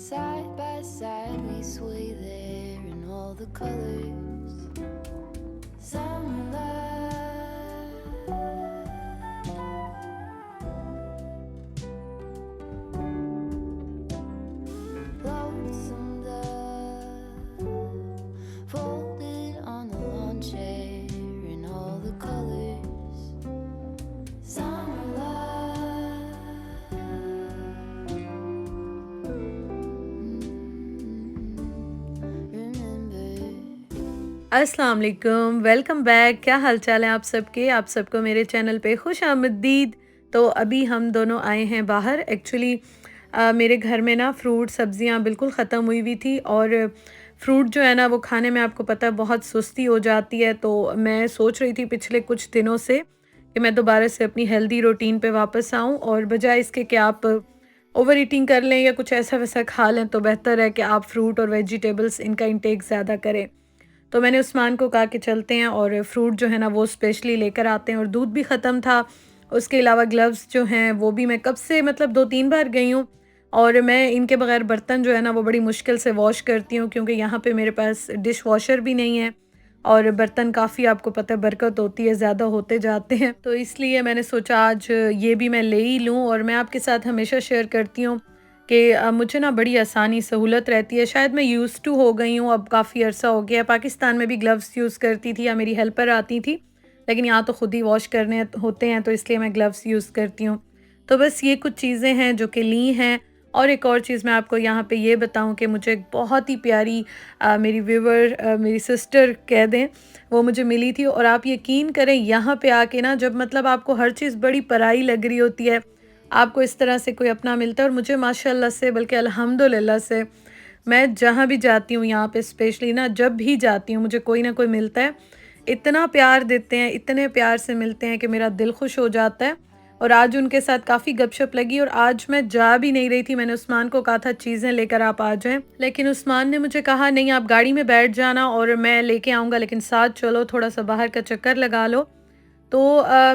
Side by side we sway there in all the colors. Summer love. Lonesome dove folded on the lawn chair in all the colors. Summer love. Remember. अस्सलाम वालेकुम, welcome back. क्या हाल चाल है आप सबके? आप सबको मेरे चैनल पे खुश आमदीद। तो अभी हम दोनों आए हैं बाहर। एक्चुअली मेरे घर में ना फ्रूट सब्जियां बिल्कुल ख़त्म हुई हुई थी और फ्रूट जो है ना वो खाने में आपको पता है बहुत सुस्ती हो जाती है। तो मैं सोच रही थी पिछले कुछ दिनों से कि मैं दोबारा से अपनी हेल्दी रूटीन पे वापस आऊं और बजाय इसके कि आप ओवर ईटिंग कर लें या कुछ ऐसा वैसा खा लें, तो बेहतर है कि आप फ्रूट और वेजिटेबल्स इनका इंटेक ज़्यादा करें। तो मैंने उस्मान को कहा कि चलते हैं और फ्रूट जो है ना वो स्पेशली लेकर आते हैं, और दूध भी ख़त्म था। उसके अलावा ग्लव्स जो हैं वो भी मैं कब से मतलब 2-3 बार गई हूँ, और मैं इनके बगैर बर्तन जो है ना वो बड़ी मुश्किल से वॉश करती हूँ, क्योंकि यहाँ पे मेरे पास डिश वॉशर भी नहीं है और बर्तन काफ़ी आपको पता है बरकत होती है, ज़्यादा होते जाते हैं। तो इसलिए मैंने सोचा आज ये भी मैं ले ही लूँ। और मैं आपके साथ हमेशा शेयर करती हूँ कि मुझे ना बड़ी आसानी सहूलत रहती है। शायद मैं यूज़ टू हो गई हूँ, अब काफ़ी अरसा हो गया। पाकिस्तान में भी ग्लव्स यूज़ करती थी या मेरी हेल्पर आती थी, लेकिन यहाँ तो खुद ही वॉश करने होते हैं, तो इसलिए मैं ग्लव्स यूज़ करती हूँ। तो बस ये कुछ चीज़ें हैं जो कि ली हैं। और एक और चीज़ मैं आपको यहाँ पे ये बताऊँ कि मुझे एक बहुत ही प्यारी मेरी व्यूवर मेरी सिस्टर कह दें, वो मुझे मिली थी। और आप यकीन करें यहाँ पे आके ना जब मतलब आपको हर चीज़ बड़ी पराई लग रही होती है, आपको इस तरह से कोई अपना मिलता है। और मुझे माशाल्लाह से, बल्कि अल्हम्दुलिल्लाह से, मैं जहाँ भी जाती हूँ यहाँ पे स्पेशली ना, जब भी जाती हूँ मुझे कोई ना कोई मिलता है। इतना प्यार देते हैं, इतने प्यार से मिलते हैं कि मेरा दिल खुश हो जाता है। और आज उनके साथ काफ़ी गपशप लगी, और आज मैं जा भी नहीं रही थी। मैंने उस्मान को कहा था चीज़ें लेकर आप आ जाएं, लेकिन उस्मान ने मुझे कहा नहीं, आप गाड़ी में बैठ जाना और मैं लेके आऊँगा, लेकिन साथ चलो, थोड़ा सा बाहर का चक्कर लगा लो। तो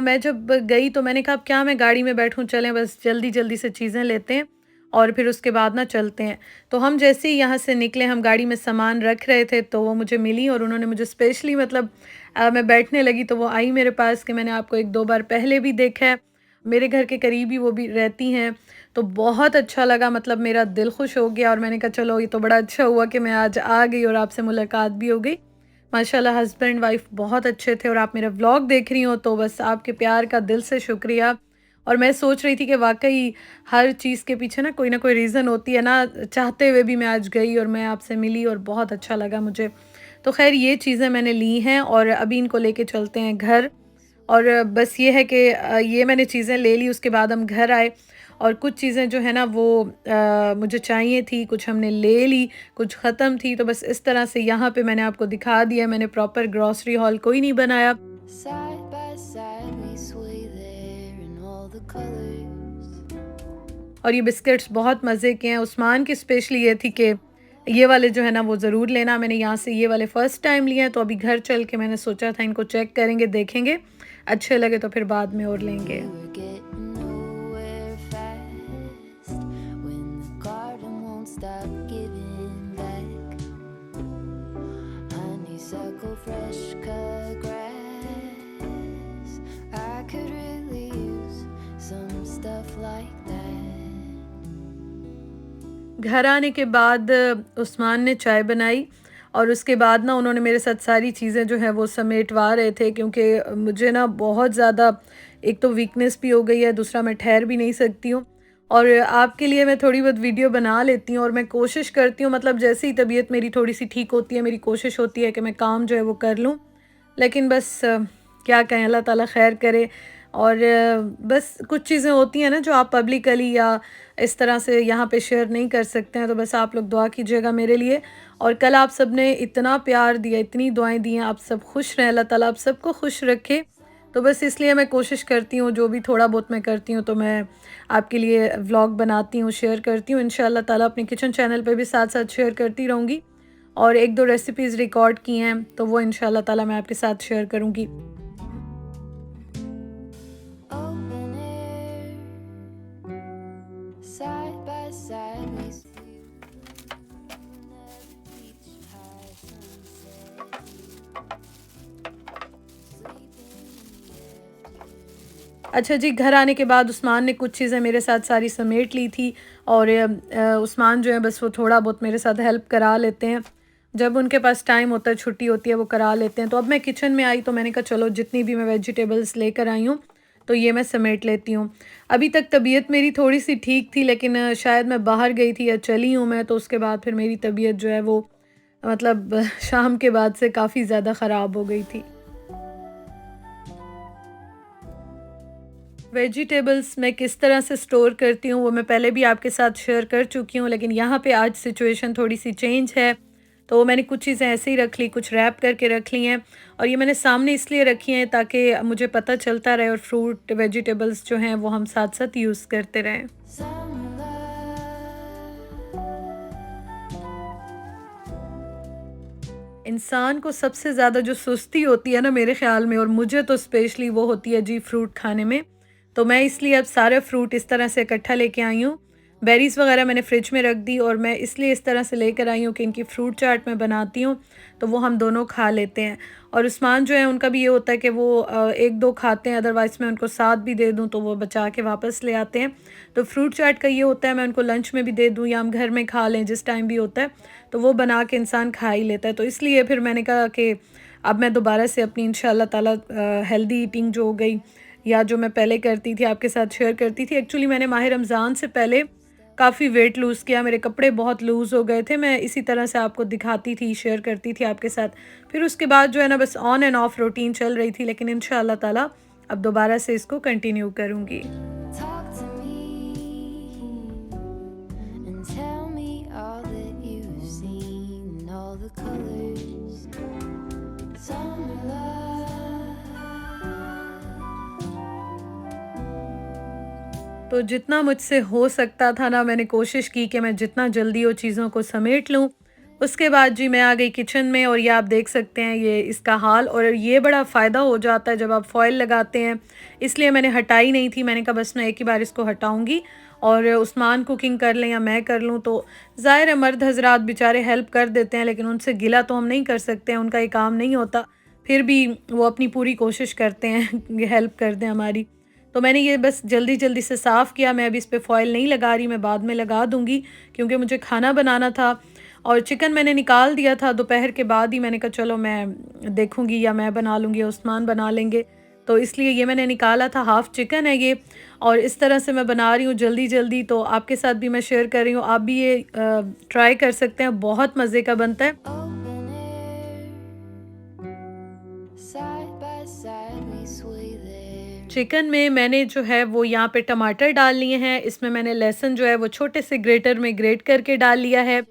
मैं जब गई तो मैंने कहा अब क्या मैं गाड़ी में बैठूं, चलें बस जल्दी जल्दी से चीज़ें लेते हैं और फिर उसके बाद ना चलते हैं। तो हम जैसे ही यहाँ से निकले, हम गाड़ी में सामान रख रहे थे तो वो मुझे मिली, और उन्होंने मुझे स्पेशली मतलब मैं बैठने लगी तो वो आई मेरे पास कि मैंने आपको 1-2 बार पहले भी देखा है, मेरे घर के करीब ही वो भी रहती हैं। तो बहुत अच्छा लगा, मतलब मेरा दिल खुश हो गया, और मैंने कहा चलो ये तो बड़ा अच्छा हुआ कि मैं आज आ गई और आपसे मुलाकात भी हो गई। माशाल्लाह हस्बैंड वाइफ बहुत अच्छे थे, और आप मेरा व्लॉग देख रही हो तो बस आपके प्यार का दिल से शुक्रिया। और मैं सोच रही थी कि वाकई हर चीज़ के पीछे ना कोई रीज़न होती है ना, चाहते हुए भी मैं आज गई और मैं आपसे मिली और बहुत अच्छा लगा मुझे। तो खैर ये चीज़ें मैंने ली हैं और अभी इनको लेके चलते हैं घर। और बस ये है कि ये मैंने चीज़ें ले ली, उसके बाद हम घर आए और कुछ चीज़ें जो है ना वो मुझे चाहिए थी, कुछ हमने ले ली, कुछ ख़त्म थी। तो बस इस तरह से यहाँ पे मैंने आपको दिखा दिया, मैंने प्रॉपर ग्रॉसरी हॉल कोई नहीं बनाया। Side by side we sway there in all the colors. और ये बिस्किट्स बहुत मज़े के हैं। उस्मान की स्पेशली ये थी कि ये वाले जो है ना वो ज़रूर लेना। मैंने यहाँ से ये वाले फ़र्स्ट टाइम लिए हैं, तो अभी घर चल के मैंने सोचा था इनको चेक करेंगे, देखेंगे, अच्छे लगे तो फिर बाद में और लेंगे। We were getting nowhere fast when the garden won't stop giving back. Honeysuckle, fresh cut grass. I could really use some stuff like that. घर आने के बाद उस्मान ने चाय बनाई, और उसके बाद ना उन्होंने मेरे साथ सारी चीज़ें जो है वो समेटवा रहे थे, क्योंकि मुझे ना बहुत ज़्यादा एक तो वीकनेस भी हो गई है, दूसरा मैं ठहर भी नहीं सकती हूँ। और आपके लिए मैं थोड़ी बहुत वीडियो बना लेती हूँ, और मैं कोशिश करती हूँ मतलब जैसे ही तबीयत मेरी थोड़ी सी ठीक होती है, मेरी कोशिश होती है कि मैं काम जो है वो कर लूँ। लेकिन बस क्या कहें, अल्लाह ताला खैर करे। और बस कुछ चीज़ें होती हैं ना जो आप पब्लिकली या इस तरह से यहाँ पे शेयर नहीं कर सकते हैं, तो बस आप लोग दुआ कीजिएगा मेरे लिए। और कल आप सब ने इतना प्यार दिया, इतनी दुआएं दी हैं, आप सब खुश रहें, अल्लाह ताला आप सबको खुश रखे। तो बस इसलिए मैं कोशिश करती हूँ, जो भी थोड़ा बहुत मैं करती हूँ तो मैं आपके लिए व्लॉग बनाती हूँ, शेयर करती हूँ। इंशाल्लाह ताला अपने किचन चैनल पे भी साथ साथ शेयर करती रहूँगी, और 1-2 रेसिपीज़ रिकॉर्ड की हैं तो वो इंशाल्लाह ताला मैं आपके साथ शेयर करूँगी। Open air, side by side we sway. अच्छा जी, घर आने के बाद उस्मान ने कुछ चीज़ें मेरे साथ सारी समेट ली थी और उस्मान जो है बस वो थोड़ा बहुत मेरे साथ हेल्प करा लेते हैं। जब उनके पास टाइम होता है, छुट्टी होती है, वो करा लेते हैं। तो अब मैं किचन में आई तो मैंने कहा चलो जितनी भी मैं वेजिटेबल्स लेकर आई हूँ तो ये मैं समेट लेती हूँ। अभी तक तबीयत मेरी थोड़ी-सी ठीक थी, लेकिन शायद मैं बाहर गई थी या चली हूँ मैं, तो उसके बाद फिर मेरी तबीयत जो है वो मतलब शाम के बाद से काफ़ी ज़्यादा ख़राब हो गई थी। वेजिटेबल्स मैं किस तरह से स्टोर करती हूँ वो मैं पहले भी आपके साथ शेयर कर चुकी हूँ, लेकिन यहाँ पे आज सिचुएशन थोड़ी-सी चेंज है। तो मैंने कुछ चीज़ें ऐसे ही रख ली, कुछ रैप करके रख ली हैं और ये मैंने सामने इसलिए रखी हैं ताकि मुझे पता चलता रहे और फ्रूट वेजिटेबल्स जो हैं वो हम साथ-साथ यूज़ करते रहें। Some love, इंसान को सबसे ज़्यादा जो सुस्ती होती है ना मेरे ख़्याल में, और मुझे तो स्पेशली वो होती है जी फ्रूट खाने में। तो मैं इसलिए अब सारे फ्रूट इस तरह से इकट्ठा लेके आई हूँ। बेरीज़ वग़ैरह मैंने फ्रिज में रख दी और मैं इसलिए इस तरह से लेकर आई हूँ कि इनकी फ्रूट चाट मैं बनाती हूँ, तो वो हम दोनों खा लेते हैं। और उस्मान जो है उनका भी ये होता है कि वो 1-2 खाते हैं, अदरवाइज़ मैं उनको साथ भी दे दूँ तो वो बचा के वापस ले आते हैं। तो फ्रूट चाट का ये होता है मैं उनको लंच में भी दे दूँ या हम घर में खा लें जिस टाइम भी होता है, तो वो बना के इंसान खा ही लेता है। तो इसलिए फिर मैंने कहा कि अब मैं दोबारा से अपनी इंशाल्लाह ताला हेल्दी ईटिंग जो हो गई या जो मैं पहले करती थी आपके साथ शेयर करती थी। एक्चुअली मैंने माह रमज़ान से पहले काफ़ी वेट लूज़ किया, मेरे कपड़े बहुत लूज़ हो गए थे। मैं इसी तरह से आपको दिखाती थी, शेयर करती थी आपके साथ। फिर उसके बाद जो है ना बस ऑन एंड ऑफ रूटीन चल रही थी, लेकिन इंशाल्लाह ताला अब दोबारा से इसको कंटिन्यू करूँगी। talk to me and tell me all that you've seen, all the colors. Summer love. तो जितना मुझसे हो सकता था ना मैंने कोशिश की कि मैं जितना जल्दी वो चीज़ों को समेट लूँ। उसके बाद जी मैं आ गई किचन में और ये आप देख सकते हैं ये इसका हाल, और ये बड़ा फ़ायदा हो जाता है जब आप फ़ॉइल लगाते हैं, इसलिए मैंने हटाई नहीं थी। मैंने कहा बस मैं एक ही बार इसको हटाऊँगी और उस्मान कुकिंग कर लें या मैं कर लूँ। तो ज़ाहिर है मर्द हज़रात बेचारे हेल्प कर देते हैं, लेकिन उनसे गिला तो हम नहीं कर सकते हैं, उनका ये काम नहीं होता। फिर भी वो अपनी पूरी कोशिश करते हैं कि हेल्प कर दें हमारी। तो मैंने ये बस जल्दी-जल्दी से साफ़ किया। मैं अभी इस पे फ़ॉइल नहीं लगा रही, मैं बाद में लगा दूँगी क्योंकि मुझे खाना बनाना था। और चिकन मैंने निकाल दिया था दोपहर के बाद ही, मैंने कहा चलो मैं देखूँगी या मैं बना लूँगी या उस्मान बना लेंगे। तो इसलिए ये मैंने निकाला था, हाफ़ चिकन है ये और इस तरह से मैं बना रही हूँ जल्दी-जल्दी, तो आपके साथ भी मैं शेयर कर रही हूँ। आप भी ये ट्राई कर सकते हैं, बहुत मज़े का बनता है। Open air, side by side we sway there. Chicken में मैंने जो है वो यहाँ पे टमाटर डाल लिए हैं, इसमें मैंने लहसुन जो है वो छोटे से ग्रेटर में ग्रेट करके डाल लिया है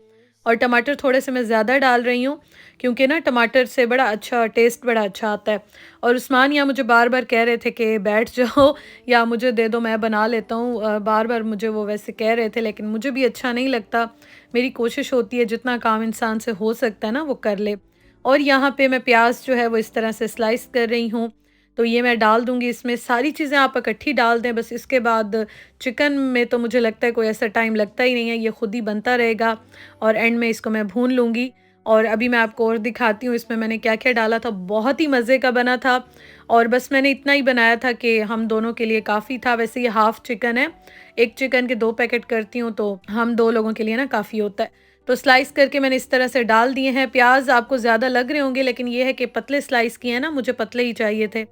और टमाटर थोड़े से मैं ज़्यादा डाल रही हूँ क्योंकि ना टमाटर से बड़ा अच्छा टेस्ट बड़ा अच्छा आता है। और उस्मान यहाँ मुझे बार बार कह रहे थे कि बैठ जाओ या मुझे दे दो मैं बना लेता हूँ, बार बार मुझे वो वैसे कह रहे थे, लेकिन मुझे भी अच्छा नहीं लगता। मेरी कोशिश होती है जितना काम इंसान से हो सकता है ना वो कर ले। और यहाँ पे मैं प्याज जो है वो इस तरह से स्लाइस कर रही हूँ, तो ये मैं डाल दूँगी इसमें। सारी चीज़ें आप इकट्ठी डाल दें बस। इसके बाद चिकन में तो मुझे लगता है कोई ऐसा टाइम लगता ही नहीं है, ये खुद ही बनता रहेगा और एंड में इसको मैं भून लूँगी। और अभी मैं आपको और दिखाती हूँ इसमें मैंने क्या-क्या डाला था, बहुत ही मज़े का बना था। और बस मैंने इतना ही बनाया था कि हम दोनों के लिए काफ़ी था। वैसे ये हाफ़ चिकन है, 1 चिकन के 2 पैकेट करती हूँ तो हम 2 लोगों के लिए ना काफ़ी होता है। तो स्लाइस करके मैंने इस तरह से डाल दिए हैं। प्याज़ आपको ज़्यादा लग रहे होंगे, लेकिन ये है कि पतले स्लाइस किए हैं ना, मुझे पतले ही चाहिए थे।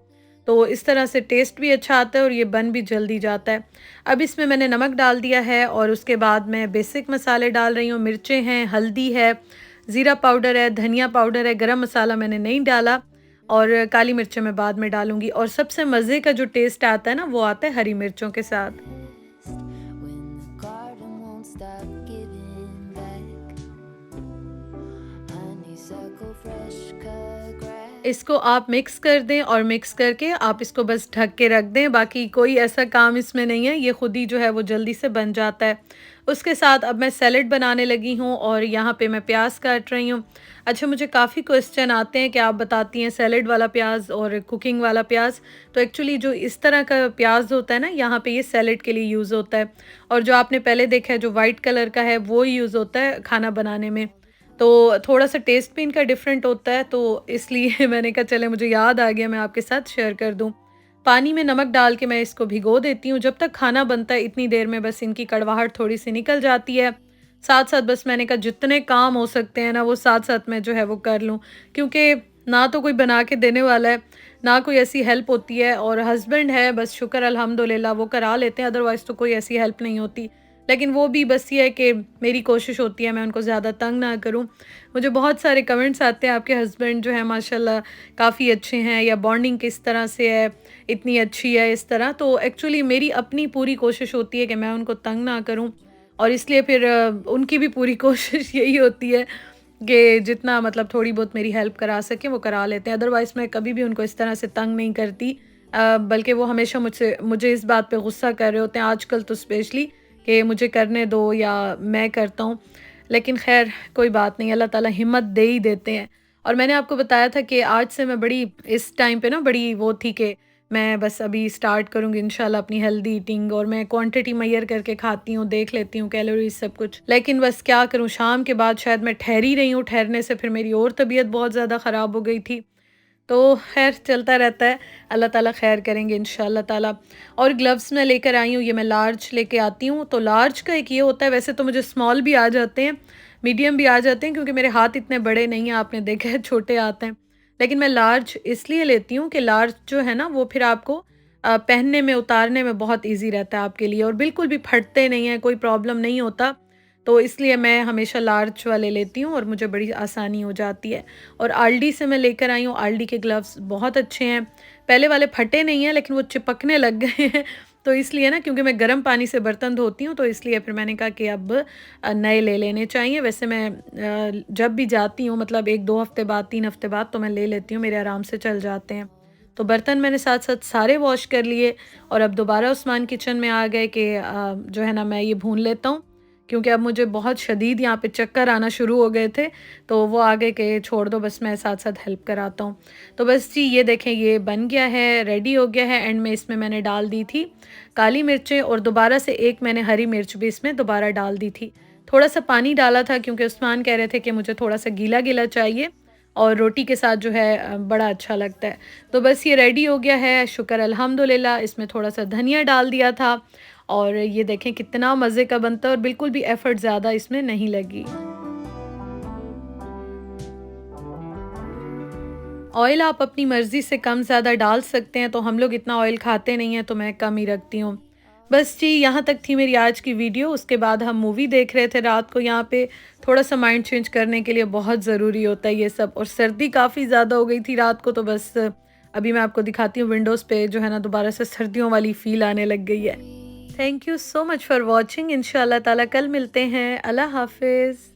तो इस तरह से टेस्ट भी अच्छा आता है और ये बन भी जल्दी जाता है। अब इसमें मैंने नमक डाल दिया है और उसके बाद मैं बेसिक मसाले डाल रही हूँ। मिर्चें हैं, हल्दी है, ज़ीरा पाउडर है, धनिया पाउडर है, गरम मसाला मैंने नहीं डाला और काली मिर्चें मैं बाद में डालूँगी। और सबसे मज़े का जो टेस्ट आता है ना वो आता है हरी मिर्चों के साथ। When the garden won't stop giving back. Honeysuckle, fresh cut grass. इसको आप मिक्स कर दें और मिक्स करके आप इसको बस ढक के रख दें। बाकी कोई ऐसा काम इसमें नहीं है, ये खुद ही जो है वो जल्दी से बन जाता है। उसके साथ अब मैं सैलेड बनाने लगी हूँ और यहाँ पे मैं प्याज काट रही हूँ। अच्छा, मुझे काफ़ी क्वेश्चन आते हैं कि आप बताती हैं सैलेड वाला प्याज और कुकिंग वाला प्याज। तो एक्चुअली जो इस तरह का प्याज होता है ना, यहाँ पे ये सैलेड के लिए यूज़ होता है और जो आपने पहले देखा है जो वाइट कलर का है वो यूज़ होता है खाना बनाने में। तो थोड़ा-सा टेस्ट भी इनका डिफरेंट होता है, तो इसलिए मैंने कहा चले मुझे याद आ गया मैं आपके साथ शेयर कर दूँ। पानी में नमक डाल के मैं इसको भिगो देती हूँ। जब तक खाना बनता है इतनी देर में बस इनकी कड़वाहट थोड़ी सी निकल जाती है। साथ-साथ बस मैंने कहा जितने काम हो सकते हैं ना वो साथ-साथ मैं जो है वो कर लूँ, क्योंकि ना तो कोई बना के देने वाला है, ना कोई ऐसी हेल्प होती है, और हस्बैंड है बस शुक्र अल्हम्दुलिल्लाह वो करा लेते हैं, अदरवाइज़ तो कोई ऐसी हेल्प नहीं होती। लेकिन वो भी बस ये है कि मेरी कोशिश होती है मैं उनको ज़्यादा तंग ना करूँ। मुझे बहुत सारे कमेंट्स आते हैं आपके हस्बैंड जो है माशाल्लाह काफ़ी अच्छे हैं, या बॉन्डिंग किस तरह से है, इतनी अच्छी है इस तरह। तो एक्चुअली मेरी अपनी पूरी कोशिश होती है कि मैं उनको तंग ना करूँ, और इसलिए फिर उनकी भी पूरी कोशिश यही होती है कि जितना मतलब थोड़ी बहुत मेरी हेल्प करा सकें वो करा लेते हैं। अदरवाइज़ मैं कभी भी उनको इस तरह से तंग नहीं करती, बल्कि वो हमेशा मुझे इस बात पे गुस्सा कर रहे होते हैं आजकल तो स्पेशली, कि मुझे करने दो या मैं करता हूँ। लेकिन ख़ैर कोई बात नहीं, अल्लाह ताला हिम्मत दे ही देते हैं। और मैंने आपको बताया था कि आज से मैं बड़ी इस टाइम पे ना बड़ी वो थी कि मैं बस अभी स्टार्ट करूँगी इंशाल्लाह अपनी हेल्दी ईटिंग, और मैं क्वांटिटी मेजर करके खाती हूँ, देख लेती हूँ कैलोरीज सब कुछ। लेकिन बस क्या करूँ, शाम के बाद शायद मैं ठहर ही रही हूँ, ठहरने से फिर मेरी और तबीयत बहुत ज़्यादा ख़राब हो गई थी। तो खैर चलता रहता है, अल्लाह ताला खैर करेंगे इंशाल्लाह ताला। और ग्लव्स मैं लेकर आई हूँ, ये मैं लार्ज लेके आती हूँ। तो लार्ज का एक ये होता है, वैसे तो मुझे स्मॉल भी आ जाते हैं, मीडियम भी आ जाते हैं, क्योंकि मेरे हाथ इतने बड़े नहीं हैं, आपने देखा है छोटे हाथ हैं। लेकिन मैं लार्ज इसलिए लेती हूँ कि लार्ज जो है ना वो फिर आपको पहनने में उतारने में बहुत ईजी रहता है आपके लिए, और बिल्कुल भी फटते नहीं हैं, कोई प्रॉब्लम नहीं होता। तो इसलिए मैं हमेशा लार्ज वाले लेती हूँ और मुझे बड़ी आसानी हो जाती है। और आल्डी से मैं लेकर आई हूँ, आल्डी के ग्लव्स बहुत अच्छे हैं। पहले वाले फटे नहीं हैं, लेकिन वो चिपकने लग गए हैं। तो इसलिए ना, क्योंकि मैं गर्म पानी से बर्तन धोती हूँ, तो इसलिए फिर मैंने कहा कि अब नए ले लेने चाहिए। वैसे मैं जब भी जाती हूँ मतलब 1-2 हफ़्ते बाद, 3 हफ़्ते बाद तो मैं ले लेती हूँ, मेरे आराम से चल जाते हैं। तो बर्तन मैंने साथ-साथ सारे वॉश कर लिए, और अब दोबारा उस्मान किचन में आ गए कि जो है ना मैं ये भून लेता हूँ, क्योंकि अब मुझे बहुत शदीद यहाँ पे चक्कर आना शुरू हो गए थे। तो वो आ गए कि छोड़ दो, बस मैं साथ-साथ हेल्प कराता हूँ। तो बस जी ये देखें, ये बन गया है, रेडी हो गया है। एंड में इसमें मैंने डाल दी थी काली मिर्चें, और दोबारा से एक मैंने हरी मिर्च भी इसमें दोबारा डाल दी थी। थोड़ा-सा पानी डाला था क्योंकि उस्मान कह रहे थे कि मुझे थोड़ा-सा गीला-गीला चाहिए, और रोटी के साथ जो है बड़ा अच्छा लगता है। तो बस ये रेडी हो गया है, शुक्र अल्हम्दुलिल्लाह। इसमें थोड़ा-सा धनिया डाल दिया था, और ये देखें कितना मज़े का बनता है, और बिल्कुल भी एफ़र्ट ज़्यादा इसमें नहीं लगी। ऑयल आप अपनी मर्ज़ी से कम ज़्यादा डाल सकते हैं, तो हम लोग इतना ऑयल खाते नहीं हैं, तो मैं कम ही रखती हूँ। बस जी यहाँ तक थी मेरी आज की वीडियो। उसके बाद हम मूवी देख रहे थे रात को यहाँ पे, थोड़ा-सा माइंड चेंज करने के लिए बहुत ज़रूरी होता है ये सब। और सर्दी काफ़ी ज़्यादा हो गई थी रात को, तो बस अभी मैं आपको दिखाती हूँ विंडोज़ पे जो है ना दोबारा से सर्दियों वाली फ़ील आने लग गई है। Thank you so much for watching. इंशाअल्लाह ताला कल मिलते हैं। अल्लाह हाफ़िज़।